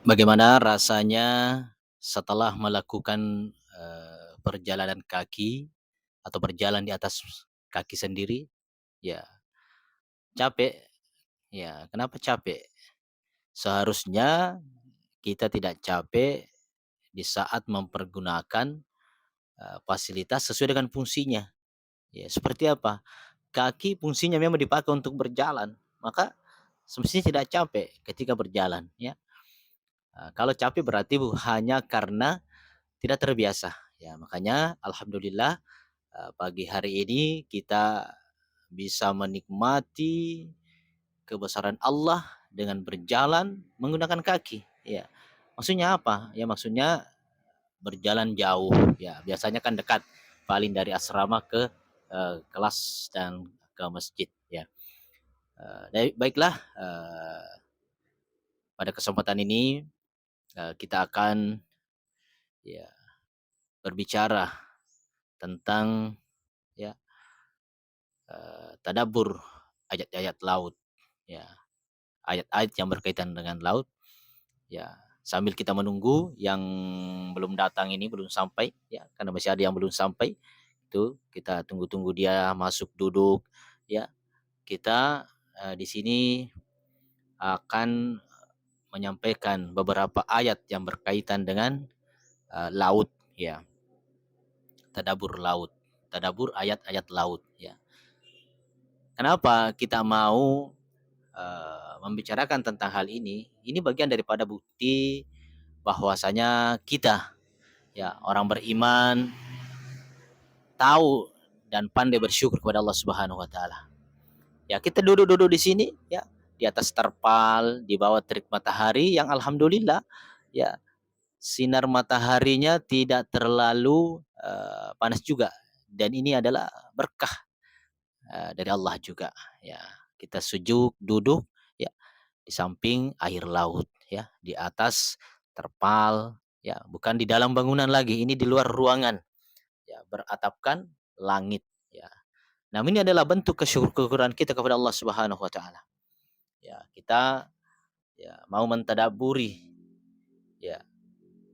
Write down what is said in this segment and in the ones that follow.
Bagaimana rasanya setelah melakukan, perjalanan kaki atau berjalan di atas kaki sendiri? Ya, capek. Ya, kenapa capek? Seharusnya kita tidak capek di saat mempergunakan, fasilitas sesuai dengan fungsinya. Ya, seperti apa? Kaki fungsinya memang dipakai untuk berjalan, maka semestinya tidak capek ketika berjalan, ya. Kalau capek berarti hanya karena tidak terbiasa. Ya, makanya alhamdulillah pagi hari ini kita bisa menikmati kebesaran Allah dengan berjalan menggunakan kaki. Ya, maksudnya apa? Ya, maksudnya berjalan jauh. Ya, biasanya kan dekat, paling dari asrama ke kelas dan ke masjid. Ya, baiklah. Pada kesempatan ini kita akan ya berbicara tentang ya tadabbur ayat-ayat laut, ya, ayat-ayat yang berkaitan dengan laut, ya. Sambil kita menunggu yang belum datang ini belum sampai, ya, karena masih ada yang belum sampai, itu kita tunggu-tunggu dia masuk duduk, ya. Kita di sini akan menyampaikan beberapa ayat yang berkaitan dengan laut, ya, tadabbur laut, tadabbur ayat-ayat laut, ya. Kenapa kita mau membicarakan tentang hal ini? Ini bagian daripada bukti bahwasanya kita, ya, orang beriman, tahu dan pandai bersyukur kepada Allah Subhanahu wa taala. Ya, kita duduk-duduk di sini, ya, di atas terpal, di bawah terik matahari yang alhamdulillah, ya, sinar mataharinya tidak terlalu panas juga, dan ini adalah berkah dari Allah juga, ya. Kita sujud duduk, ya, di samping air laut, ya, di atas terpal, ya, bukan di dalam bangunan lagi, ini di luar ruangan, ya, beratapkan langit, ya. Nah, ini adalah bentuk kesyukuran kita kepada Allah Subhanahu wa taala. Ya, kita ya mau mentadaburi, ya,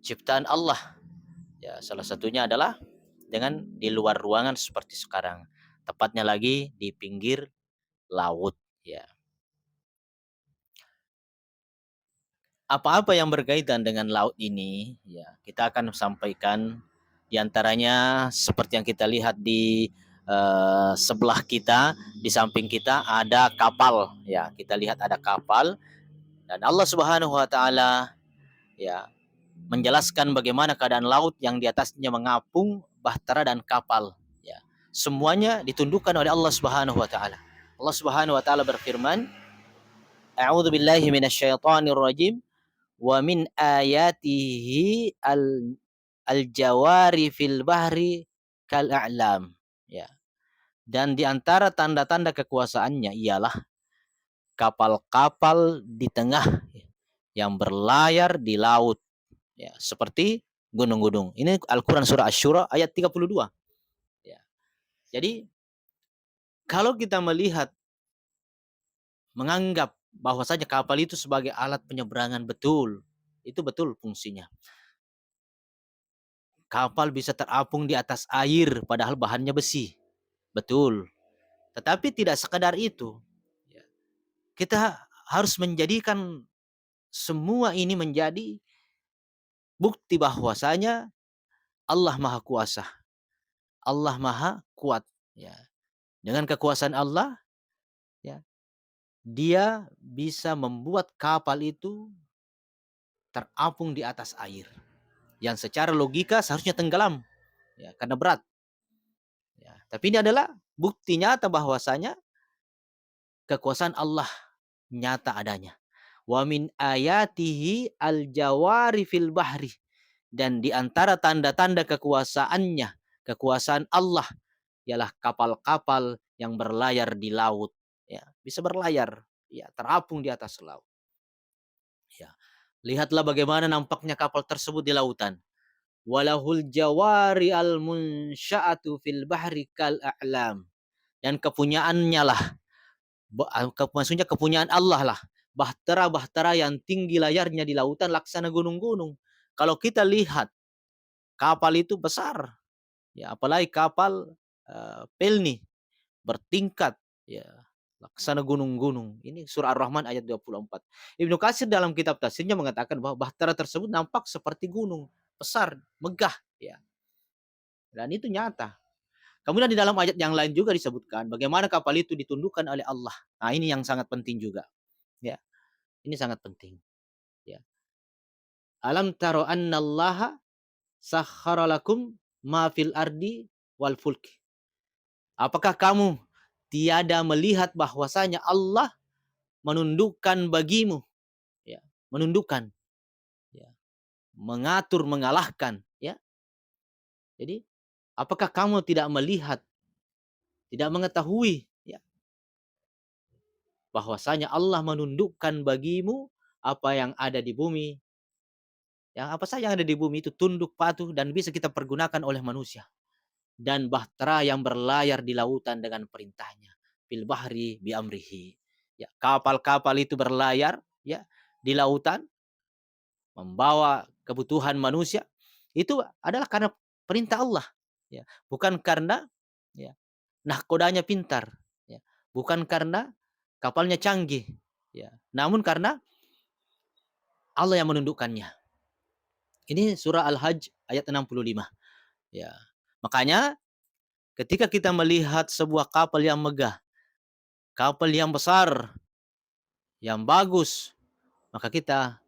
ciptaan Allah. Ya, salah satunya adalah dengan di luar ruangan seperti sekarang. Tepatnya lagi di pinggir laut, ya. Apa-apa yang berkaitan dengan laut ini, ya, kita akan sampaikan di antaranya seperti yang kita lihat di sebelah kita, di samping kita ada kapal, ya. Kita lihat ada kapal dan Allah Subhanahu wa taala, ya, menjelaskan bagaimana keadaan laut yang di atasnya mengapung bahtera dan kapal, ya. Semuanya ditundukkan oleh Allah Subhanahu wa taala. Allah Subhanahu wa taala berfirman, "A'udzu billahi minasyaitonir rajim." Wa min ayatihi al-jawari fil bahri kal a'lam, ya. Dan di antara tanda-tanda kekuasaannya ialah kapal-kapal di tengah yang berlayar di laut, ya, seperti gunung-gunung. Ini Al-Qur'an surah Asy-Syura ayat 32, ya. Jadi kalau kita melihat, menganggap bahwasanya kapal itu sebagai alat penyeberangan, betul. Itu betul fungsinya. Kapal bisa terapung di atas air padahal bahannya besi. Betul. Tetapi tidak sekadar itu. Ya. Kita harus menjadikan semua ini menjadi bukti bahwasanya Allah Maha Kuasa. Allah Maha Kuat. Ya. Dengan kekuasaan Allah, ya, dia bisa membuat kapal itu terapung di atas air. Yang secara logika seharusnya tenggelam, ya, karena berat. Ya. Tapi ini adalah bukti nyata bahwasanya kekuasaan Allah nyata adanya. Wa min ayatihi al-jawari fil bahri. Dan di antara tanda-tanda kekuasaannya, kekuasaan Allah, ialah kapal-kapal yang berlayar di laut. Ya, bisa berlayar, ya, terapung di atas laut. Ya. Lihatlah bagaimana nampaknya kapal tersebut di lautan. Walahul jawari al-munsya'atu fil bahri kal a'lam. Dan kepunyaannya lah, maksudnya kepunyaan Allah lah, bahtera-bahtera yang tinggi layarnya di lautan laksana gunung-gunung. Kalau kita lihat kapal itu besar, ya apalagi kapal pelni bertingkat, ya laksana gunung-gunung. Ini surah Ar-Rahman ayat 24. Ibnu Katsir dalam kitab tafsirnya mengatakan bahwa bahtera tersebut nampak seperti gunung besar, megah, ya. Dan itu nyata. Kemudian di dalam ayat yang lain juga disebutkan bagaimana kapal itu ditundukkan oleh Allah. Nah, ini yang sangat penting juga. Ya, ini sangat penting. Ya. Alam taro annallaha sakhkhara lakum ma fil ardi wal fulk. Apakah kamu tiada melihat bahwasanya Allah menundukkan bagimu, ya, menundukkan, ya, mengatur, mengalahkan, ya. Jadi, apakah kamu tidak melihat, tidak mengetahui, ya, bahwasanya Allah menundukkan bagimu apa yang ada di bumi, yang apa saja yang ada di bumi itu tunduk patuh dan bisa kita pergunakan oleh manusia. Dan bahtera yang berlayar di lautan dengan perintahnya. Fil bahri bi amrihi. Ya, kapal-kapal itu berlayar, ya, di lautan membawa kebutuhan manusia itu adalah karena perintah Allah, ya, bukan karena, ya, nahkodanya pintar, ya, bukan karena kapalnya canggih, ya, namun karena Allah yang menundukkannya. Ini surah Al-Hajj ayat 65, ya. Makanya ketika kita melihat sebuah kapal yang megah, kapal yang besar, yang bagus, maka kita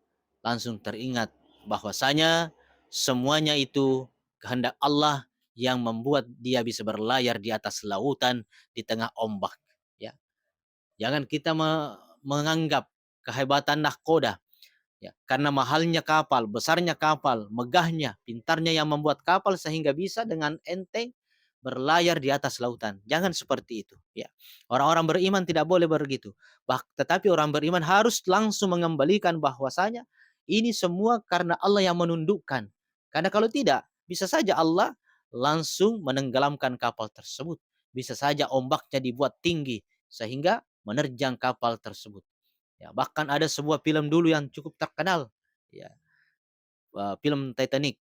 langsung teringat bahwasanya semuanya itu kehendak Allah yang membuat dia bisa berlayar di atas lautan di tengah ombak, ya. Jangan kita menganggap kehebatan nahkoda, ya, karena mahalnya kapal, besarnya kapal, megahnya, pintarnya yang membuat kapal sehingga bisa dengan enteng berlayar di atas lautan. Jangan seperti itu, ya. Orang-orang beriman tidak boleh begitu. Tetapi orang beriman harus langsung mengembalikan bahwasanya ini semua karena Allah yang menundukkan. Karena kalau tidak, bisa saja Allah langsung menenggelamkan kapal tersebut. Bisa saja ombaknya dibuat tinggi sehingga menerjang kapal tersebut. Ya, bahkan ada sebuah film dulu yang cukup terkenal, ya, film Titanic.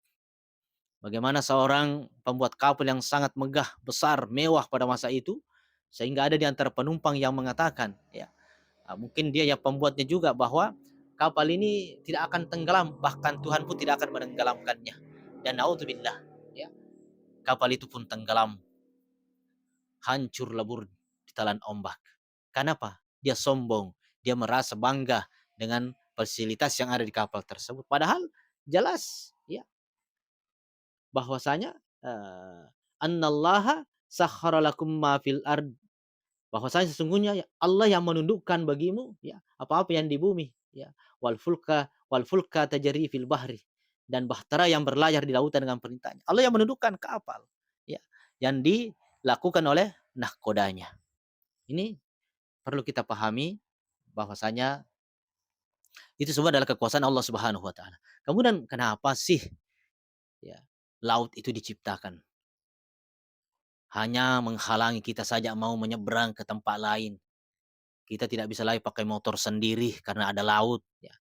Bagaimana seorang pembuat kapal yang sangat megah, besar, mewah pada masa itu, sehingga ada di antara penumpang yang mengatakan, ya, mungkin dia yang pembuatnya juga, bahwa kapal ini tidak akan tenggelam, bahkan Tuhan pun tidak akan menenggelamkannya. Dan naudzubillah, ya, kapal itu pun tenggelam, hancur lebur di telan ombak. Kenapa? Dia sombong, dia merasa bangga dengan fasilitas yang ada di kapal tersebut. Padahal jelas, ya, bahwasanya annallaha sakhkhara lakum ma fil ard, bahwasanya sesungguhnya Allah yang menundukkan bagimu, ya, apa-apa yang di bumi, ya, wal fulka tajri fil bahri, dan bahtera yang berlayar di lautan dengan perintahnya. Allah yang menundukkan kapal, ya, yang dilakukan oleh nahkodanya. Ini perlu kita pahami bahwasanya itu semua adalah kekuasaan Allah Subhanahu wa taala. Kemudian kenapa sih, ya, laut itu diciptakan? Hanya menghalangi kita saja mau menyeberang ke tempat lain. Kita tidak bisa lagi pakai motor sendiri karena ada laut, ya.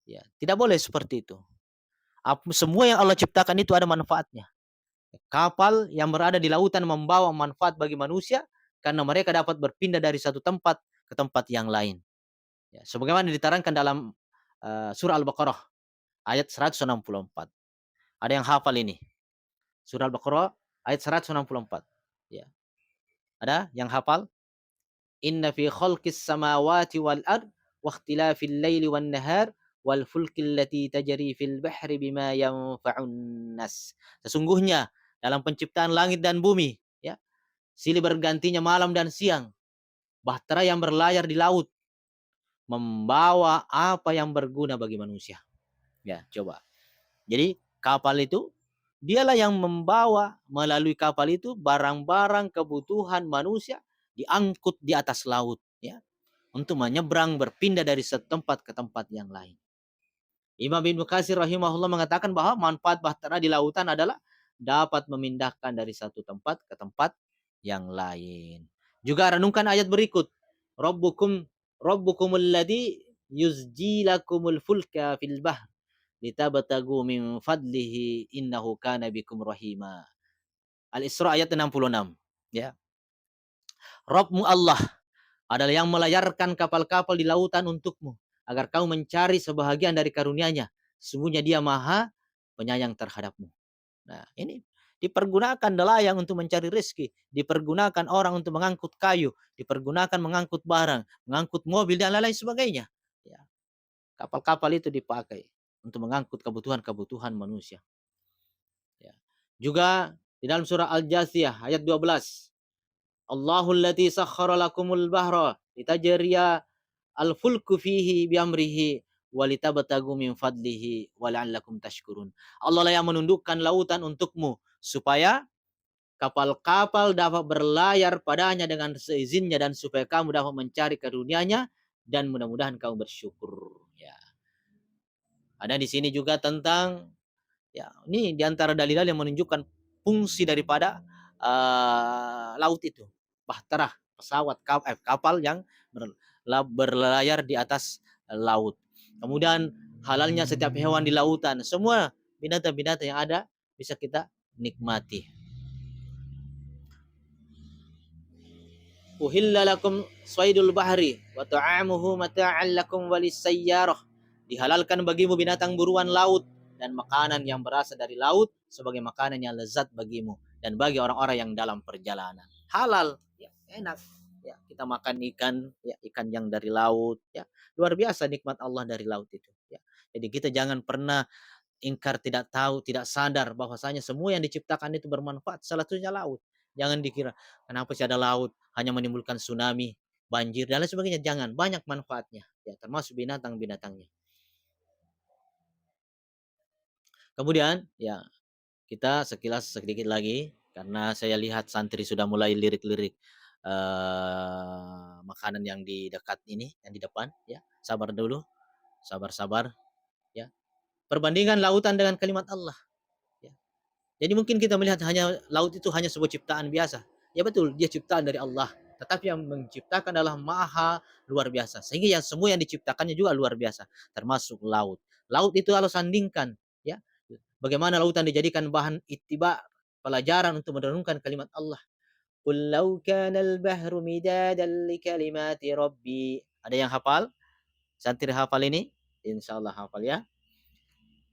Ya, tidak boleh seperti itu. Semua yang Allah ciptakan itu ada manfaatnya. Kapal yang berada di lautan membawa manfaat bagi manusia karena mereka dapat berpindah dari satu tempat ke tempat yang lain. Ya, sebagaimana diterangkan dalam surah Al-Baqarah ayat 164. Ada yang hafal ini? Surah Al-Baqarah ayat 164. Ya. Ada yang hafal? Inna fi khalqis samawati wal ard wa ikhtilafil laili wan nahar wal fulkil lati tajri fil bahri bima yanfa'un nas. Sesungguhnya dalam penciptaan langit dan bumi, ya, silih bergantinya malam dan siang, bahtera yang berlayar di laut membawa apa yang berguna bagi manusia. Ya, coba. Jadi kapal itu dialah yang membawa melalui kapal itu barang-barang kebutuhan manusia diangkut di atas laut, ya, untuk menyeberang berpindah dari satu tempat ke tempat yang lain. Imam Ibnu Katsir rahimahullah mengatakan bahwa manfaat bahtera di lautan adalah dapat memindahkan dari satu tempat ke tempat yang lain. Juga renungkan ayat berikut. Rabbukum Rabbukumul ladzi yuzji lakumul fulka fil bahr litabtagu min fadlihi innahu kana bikum rahima. Al-Isra ayat 66. Ya. Rabbmu Allah adalah yang melayarkan kapal-kapal di lautan untukmu agar kau mencari sebahagian dari karunia-Nya. Sesungguhnya Dia Maha Penyayang terhadapmu. Nah, ini dipergunakan nelayan untuk mencari rezeki, dipergunakan orang untuk mengangkut kayu, dipergunakan mengangkut barang, mengangkut mobil dan lain-lain sebagainya. Ya, kapal-kapal itu dipakai untuk mengangkut kebutuhan-kebutuhan manusia. Ya. Juga di dalam surah Al-Jathiyah ayat 12. Allahul lati sakhkhara lakumul bahra litajriya al-fulku fihi biamrihi walitabtagu min fadlihi wala'allakum tashkurun. Allah lah yang menundukkan lautan untukmu supaya kapal-kapal dapat berlayar padanya dengan seizinnya dan supaya kamu dapat mencari karunia-Nya dan mudah-mudahan kamu bersyukur. Ya. Ada di sini juga tentang ya, ini diantara dalil-dalil yang menunjukkan fungsi daripada laut itu. Bahtera, pesawat kapal yang berlayar di atas laut. Kemudian halalnya setiap hewan di lautan, semua binatang-binatang yang ada bisa kita nikmati. Uhilla lakum swaidul bahri wa ta'amuhu mata'an lakum walisayyarah. Dihalalkan bagimu binatang buruan laut dan makanan yang berasal dari laut sebagai makanan yang lezat bagimu dan bagi orang-orang yang dalam perjalanan. Halal, ya, enak. Ya, kita makan ikan, ya, ikan yang dari laut, ya. Luar biasa nikmat Allah dari laut itu, ya. Jadi kita jangan pernah ingkar, tidak tahu, tidak sadar bahwasanya semua yang diciptakan itu bermanfaat, salah satunya laut. Jangan dikira kenapa sih ada laut hanya menimbulkan tsunami, banjir dan lain sebagainya. Jangan, banyak manfaatnya, ya, termasuk binatang-binatangnya. Kemudian ya kita sekilas sedikit lagi karena saya lihat santri sudah mulai lirik-lirik makanan yang di dekat ini, yang di depan, ya. Sabar dulu, sabar-sabar, ya. Perbandingan lautan dengan kalimat Allah, ya. Jadi mungkin kita melihat hanya laut itu hanya sebuah ciptaan biasa. Ya betul, dia ciptaan dari Allah. Tetapi yang menciptakan adalah maha luar biasa. Sehingga yang semua yang diciptakannya juga luar biasa. Termasuk laut. Laut itu kalau sandingkan, ya. Bagaimana lautan dijadikan bahan ittiba, pelajaran untuk merenungkan kalimat Allah. Qul law kana al-bahru midadan li kalimati rabbi. Ada yang hafal? Santri hafal ini? Insyaallah hafal, ya.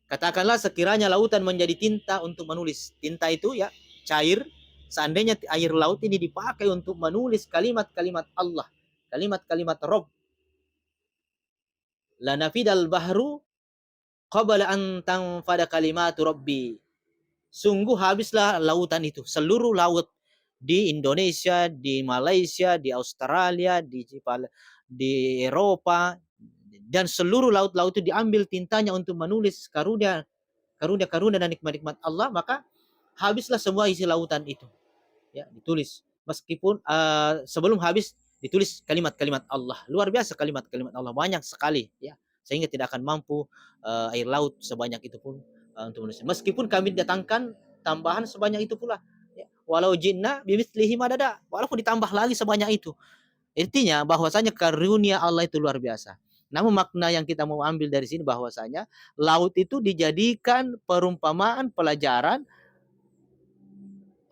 Katakanlah sekiranya lautan menjadi tinta untuk menulis. Tinta itu ya cair. Seandainya air laut ini dipakai untuk menulis kalimat-kalimat Allah, kalimat-kalimat Rabb, lanafidal bahru qabla an tanfada kalimatu Rabbi. Sungguh habislah lautan itu, seluruh laut di Indonesia, di Malaysia, di Australia, di Eropa, dan seluruh laut-laut itu diambil tintanya untuk menulis karunia dan nikmat-nikmat Allah, maka habislah semua isi lautan itu, ya, ditulis. Meskipun sebelum habis ditulis kalimat-kalimat Allah. Luar biasa kalimat-kalimat Allah, banyak sekali, ya. Sehingga tidak akan mampu air laut sebanyak itu pun untuk menulis. Meskipun kami datangkan tambahan sebanyak itu pula, ya. Walau jinna bimitslihi madada, walaupun ditambah lagi sebanyak itu. Intinya bahwasanya karunia Allah itu luar biasa. Namun makna yang kita mau ambil dari sini bahwasanya laut itu dijadikan perumpamaan pelajaran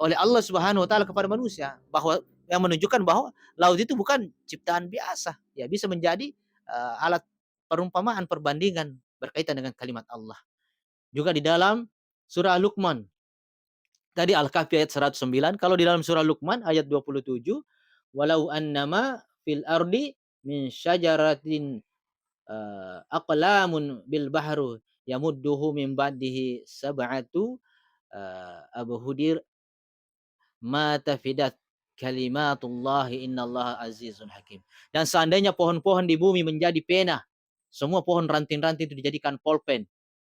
oleh Allah Subhanahu wa taala kepada manusia, bahwa yang menunjukkan bahwa laut itu bukan ciptaan biasa, ya, bisa menjadi alat perumpamaan perbandingan berkaitan dengan kalimat Allah. Juga di dalam surah Luqman, tadi Al-Kahfi ayat 109, kalau di dalam surah Luqman ayat 27, walau annama fil ardi min syajaratin aqlamun bil bahru yamudduhu min ba'dihi sab'atu abhudir ma tafidat kalimatullahi innallaha azizun hakim. Dan seandainya pohon-pohon di bumi menjadi pena, semua pohon ranting-ranting itu dijadikan pulpen,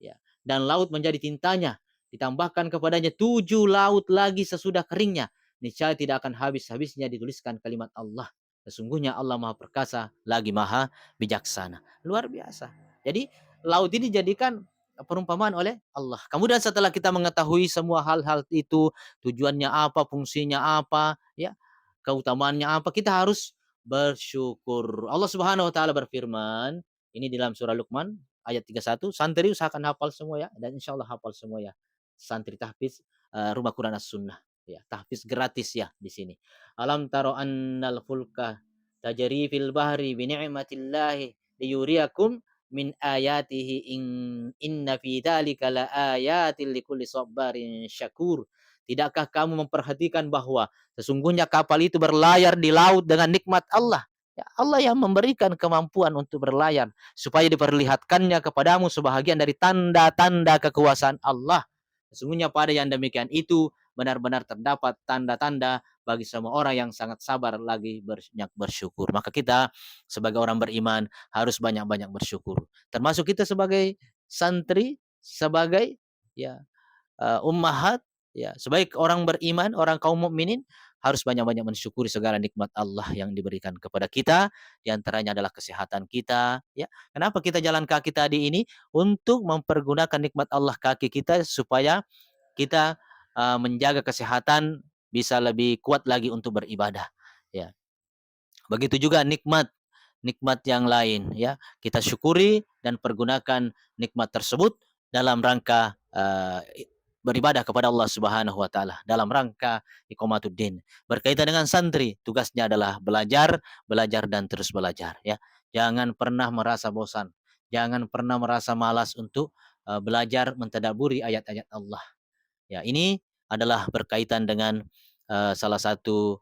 ya, dan laut menjadi tintanya, ditambahkan kepadanya 7 laut lagi sesudah keringnya, niscaya tidak akan habis-habisnya dituliskan kalimat Allah. Sesungguhnya Allah Maha Perkasa lagi Maha Bijaksana. Luar biasa. Jadi laut ini dijadikan perumpamaan oleh Allah. Kemudian setelah kita mengetahui semua hal-hal itu, tujuannya apa, fungsinya apa, ya, keutamaannya apa, kita harus bersyukur. Allah Subhanahu wa taala berfirman, Ini di dalam surah Luqman ayat 31. Santri usahakan hafal semua ya, dan insya Allah hafal semua ya. Santri tahfiz Rumah Quran As-Sunnah ya, tahfiz gratis ya di sini. Alam taro annal fulka tajri fil bahri bi ni'matillahi liyuriyakum min ayatihi inna fi dzalika la ayatil likulli sabarin syakur. Tidakkah kamu memperhatikan bahwa sesungguhnya kapal itu berlayar di laut dengan nikmat Allah? Ya, Allah yang memberikan kemampuan untuk berlayar supaya diperlihatkannya kepadamu sebahagian dari tanda-tanda kekuasaan Allah. Sesungguhnya pada yang demikian itu benar-benar terdapat tanda-tanda bagi semua orang yang sangat sabar lagi banyak bersyukur. Maka kita sebagai orang beriman harus banyak-banyak bersyukur. Termasuk kita sebagai santri, sebagai ya ummahat, ya sebaik orang beriman, orang kaum mukminin harus banyak-banyak mensyukuri segala nikmat Allah yang diberikan kepada kita. Di antaranya adalah kesehatan kita. Ya, kenapa kita jalan kaki tadi ini? Untuk mempergunakan nikmat Allah kaki kita supaya kita menjaga kesehatan bisa lebih kuat lagi untuk beribadah. Ya, begitu juga nikmat nikmat yang lain ya, kita syukuri dan pergunakan nikmat tersebut dalam rangka beribadah kepada Allah Subhanahu wa taala, dalam rangka iqamatuddin. Berkaitan dengan santri, tugasnya adalah belajar, belajar dan terus belajar ya. Jangan pernah merasa bosan, jangan pernah merasa malas untuk belajar mentadaburi ayat-ayat Allah. Ya, ini adalah berkaitan dengan salah satu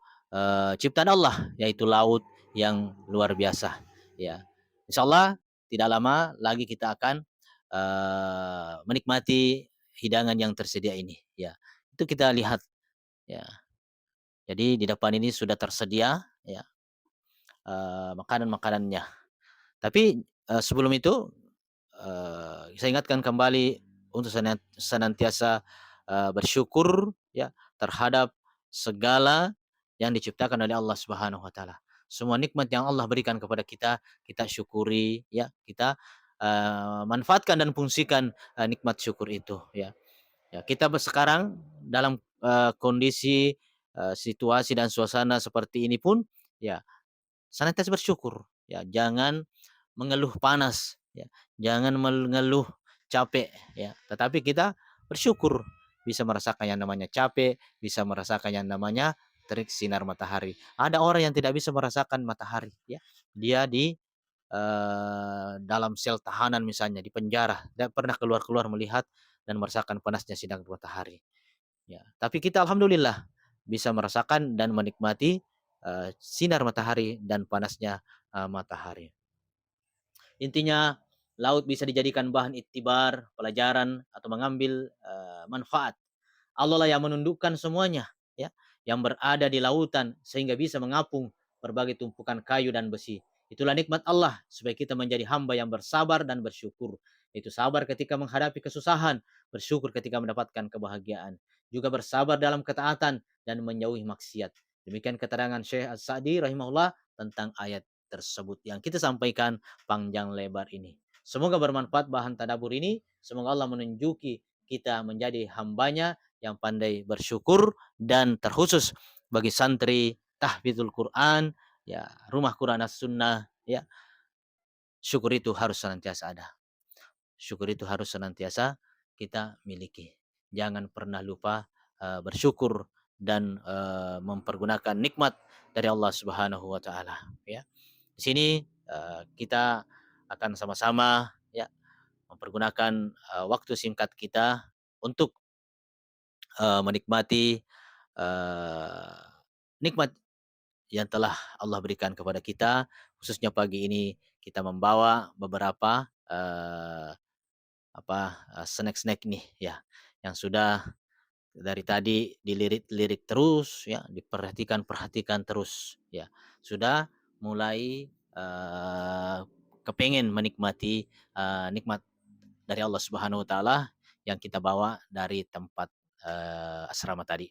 ciptaan Allah, yaitu laut yang luar biasa. Ya, insya Allah tidak lama lagi kita akan menikmati hidangan yang tersedia ini. Ya, itu kita lihat. Ya, jadi di depan ini sudah tersedia ya makanan-makanannya. Tapi sebelum itu saya ingatkan kembali untuk senantiasa bersyukur ya terhadap segala yang diciptakan oleh Allah Subhanahu wa taala. Semua nikmat yang Allah berikan kepada kita, kita syukuri ya, kita manfaatkan dan fungsikan nikmat syukur itu ya. Ya, kita sekarang dalam kondisi situasi dan suasana seperti ini pun ya senantiasa bersyukur ya, jangan mengeluh panas ya, jangan mengeluh capek ya, tetapi kita bersyukur bisa merasakan yang namanya capek, bisa merasakan yang namanya terik sinar matahari. Ada orang yang tidak bisa merasakan matahari ya, dia di dalam sel tahanan misalnya di penjara, tidak pernah keluar-keluar melihat dan merasakan panasnya sinar matahari ya, tapi kita alhamdulillah bisa merasakan dan menikmati sinar matahari dan panasnya matahari. Intinya laut bisa dijadikan bahan iktibar, pelajaran atau mengambil manfaat. Allah lah yang menundukkan semuanya ya, yang berada di lautan sehingga bisa mengapung berbagai tumpukan kayu dan besi. Itulah nikmat Allah supaya kita menjadi hamba yang bersabar dan bersyukur. Itu sabar ketika menghadapi kesusahan, bersyukur ketika mendapatkan kebahagiaan, juga bersabar dalam ketaatan dan menjauhi maksiat. Demikian keterangan Syekh As-Sa'di rahimahullah tentang ayat tersebut yang kita sampaikan panjang lebar ini. Semoga bermanfaat bahan tadabur ini. Semoga Allah menunjuki kita menjadi hambanya yang pandai bersyukur, dan terkhusus bagi santri tahfidzul Quran ya, rumah Quran As-Sunnah ya, syukur itu harus senantiasa ada. Syukur itu harus senantiasa kita miliki. Jangan pernah lupa bersyukur dan mempergunakan nikmat dari Allah Subhanahu wa taala ya. Di sini kita akan sama-sama ya mempergunakan waktu singkat kita untuk menikmati uh, nikmat yang telah Allah berikan kepada kita. Khususnya pagi ini kita membawa beberapa snack-snack nih ya, yang sudah dari tadi dilirik-lirik terus ya, diperhatikan terus ya. Sudah mulai kepengen menikmati nikmat dari Allah Subhanahu wa taala yang kita bawa dari tempat asrama tadi.